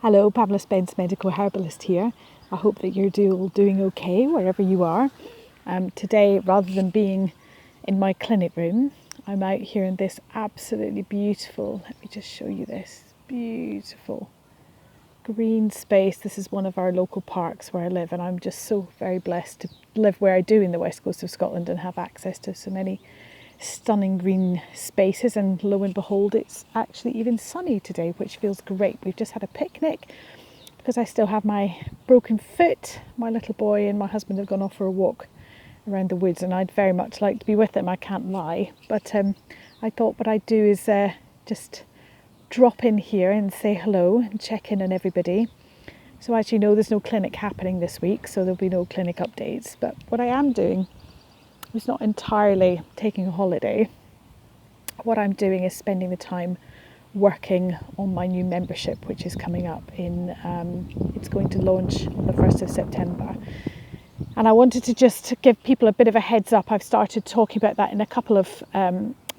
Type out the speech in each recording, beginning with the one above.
Hello, Pamela Spence, medical herbalist here. I hope that you're doing okay wherever you are. Today, rather than being in my clinic room, I'm out here in this absolutely beautiful, let me just show you this, beautiful green space. This is one of our local parks where I live, and I'm just so very blessed to live where I do in the west coast of Scotland and have access to so many stunning green spaces. And lo and behold, it's actually even sunny today, which feels great. We've just had a picnic because I still have my broken foot. My little boy and my husband have gone off for a walk around the woods, and I'd very much like to be with them, I can't lie, but I thought what I'd do is just drop in here and say hello and check in on everybody. So as you know, there's no clinic happening this week, so there'll be no clinic updates, but what I am doing is not entirely taking a holiday. What I'm doing is spending the time working on my new membership, which is coming up in, it's going to launch on the 1st of September. And I wanted to just give people a bit of a heads up. I've started talking about that in a couple of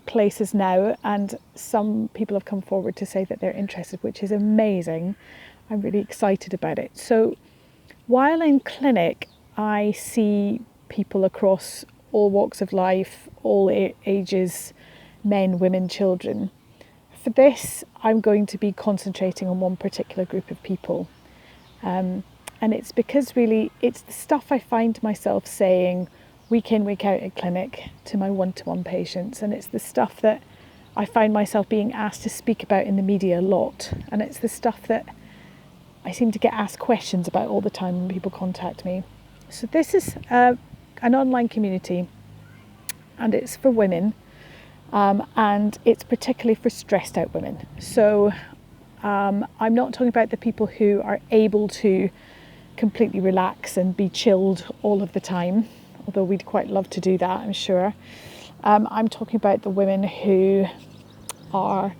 places now, and some people have come forward to say that they're interested, which is amazing. I'm really excited about it. So while in clinic, I see people across all walks of life, all ages, men, women, children. For this, I'm going to be concentrating on one particular group of people. And it's because really it's the stuff I find myself saying week in, week out at clinic to my one-to-one patients. And it's the stuff that I find myself being asked to speak about in the media a lot. And it's the stuff that I seem to get asked questions about all the time when people contact me. So this is an online community, and it's for women, and it's particularly for stressed out women. So I'm not talking about the people who are able to completely relax and be chilled all of the time, although we'd quite love to do that, I'm sure. I'm talking about the women who are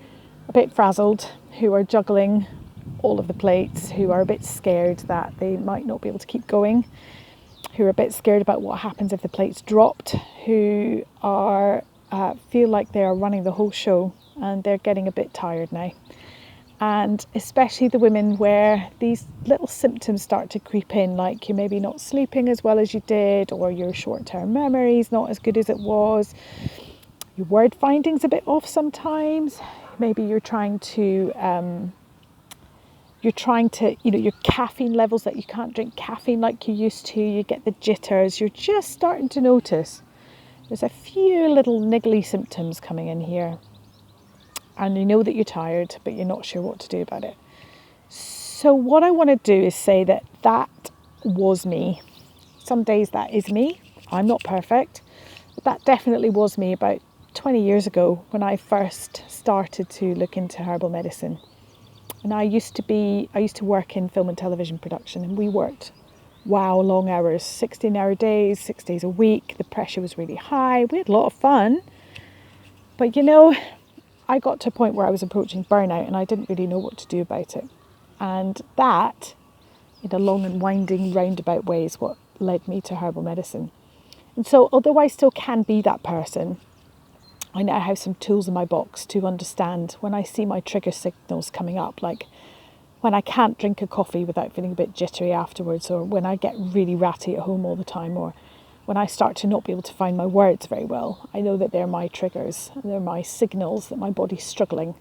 a bit frazzled, who are juggling all of the plates, who are a bit scared that they might not be able to keep going, who are a bit scared about what happens if the plate's dropped, who are feel like they are running the whole show and they're getting a bit tired now. And especially the women where these little symptoms start to creep in, like you're maybe not sleeping as well as you did, or your short-term memory is not as good as it was, your word finding's a bit off sometimes, maybe you're trying to your caffeine levels, that you can't drink caffeine like you used to, you get the jitters, you're just starting to notice there's a few little niggly symptoms coming in here. And you know that you're tired, but you're not sure what to do about it. So what I want to do is say that was me. Some days that is me. I'm not perfect, but that definitely was me about 20 years ago when I first started to look into herbal medicine. And I used to work in film and television production, and we worked, long hours, 16-hour days, 6 days a week. The pressure was really high. We had a lot of fun. But I got to a point where I was approaching burnout and I didn't really know what to do about it. And that, in a long and winding roundabout way, is what led me to herbal medicine. And so although I still can be that person, I now have some tools in my box to understand when I see my trigger signals coming up, like when I can't drink a coffee without feeling a bit jittery afterwards, or when I get really ratty at home all the time, or when I start to not be able to find my words very well. I know that they're my triggers, they're my signals that my body's struggling.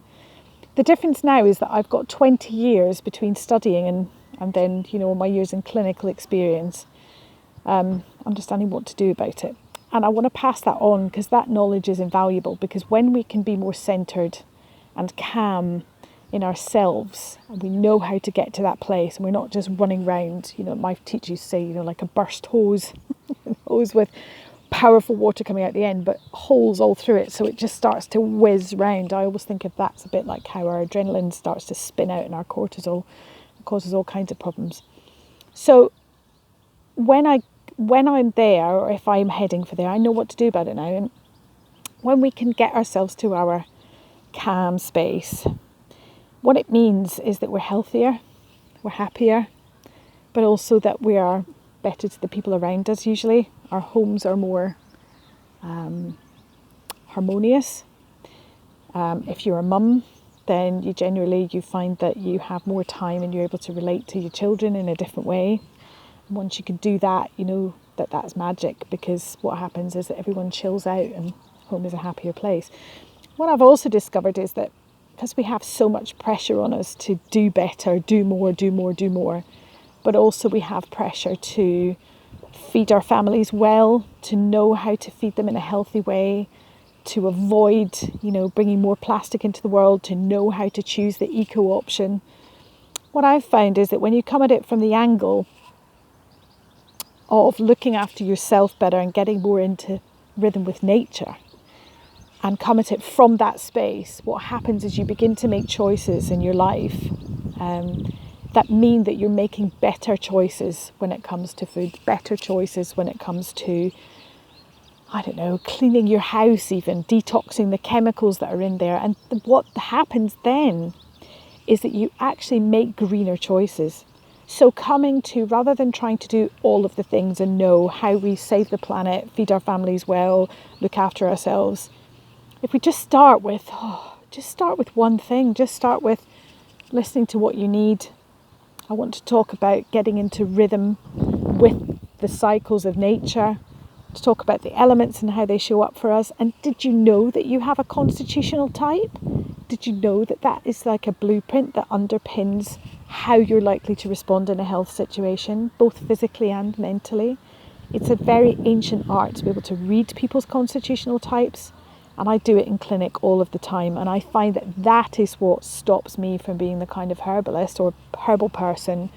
The difference now is that I've got 20 years between studying and then, my years in clinical experience, understanding what to do about it. And I want to pass that on because that knowledge is invaluable, because when we can be more centred and calm in ourselves, and we know how to get to that place, and we're not just running around, my teachers say, like a burst hose, hose with powerful water coming out the end, but holes all through it, so it just starts to whiz round. I always think of that's a bit like how our adrenaline starts to spin out in our cortisol. It causes all kinds of problems. So when I'm there, or if I'm heading for there, I know what to do about it now. And when we can get ourselves to our calm space, what it means is that we're healthier, we're happier, but also that we are better to the people around us usually. Our homes are more harmonious. If you're a mum, then you find that you have more time and you're able to relate to your children in a different way. And once you can do that, you know that that's magic, because what happens is that everyone chills out and home is a happier place. What I've also discovered is that because we have so much pressure on us to do better, do more, but also we have pressure to feed our families well, to know how to feed them in a healthy way, to avoid, bringing more plastic into the world, to know how to choose the eco option. What I've found is that when you come at it from the angle of looking after yourself better and getting more into rhythm with nature, and come at it from that space, what happens is you begin to make choices in your life that mean that you're making better choices when it comes to food, better choices when it comes to, cleaning your house, even detoxing the chemicals that are in there. And what happens then is that you actually make greener choices. So rather than trying to do all of the things and know how we save the planet, feed our families well, look after ourselves, if we just start with one thing, just start with listening to what you need. I want to talk about getting into rhythm with the cycles of nature, to talk about the elements and how they show up for us. And did you know that you have a constitutional type? Did you know that that is like a blueprint that underpins how you're likely to respond in a health situation, both physically and mentally? It's a very ancient art to be able to read people's constitutional types, and I do it in clinic all of the time. And I find that that is what stops me from being the kind of herbalist or herbal person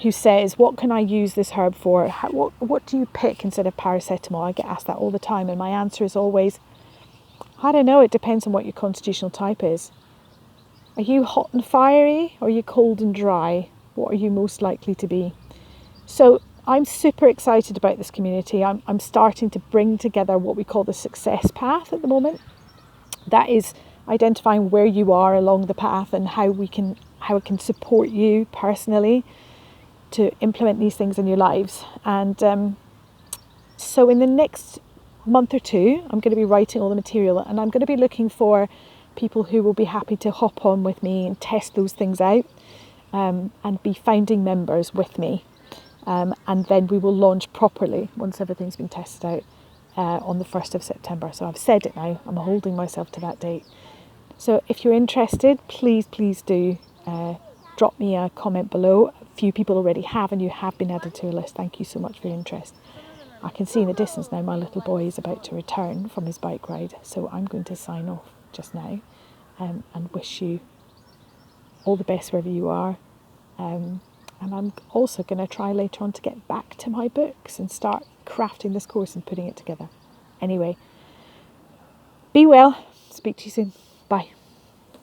who says, what can I use this herb for? What do you pick instead of paracetamol? I get asked that all the time, and my answer is always, I don't know, it depends on what your constitutional type is. Are you hot and fiery, or are you cold and dry? What are you most likely to be? So I'm super excited about this community. I'm starting to bring together what we call the success path at the moment. That is identifying where you are along the path and how it can support you personally to implement these things in your lives. And so in the next month or two, I'm going to be writing all the material, and I'm going to be looking for people who will be happy to hop on with me and test those things out, and be founding members with me. And then we will launch properly once everything's been tested out on the 1st of September. So I've said it now, I'm holding myself to that date. So if you're interested, please do drop me a comment below. A few people already have, and you have been added to a list. Thank you so much for your interest. I can see in the distance now my little boy is about to return from his bike ride, so I'm going to sign off just now and wish you all the best wherever you are. And I'm also going to try later on to get back to my books and start crafting this course and putting it together. Anyway, be well. Speak to you soon. Bye.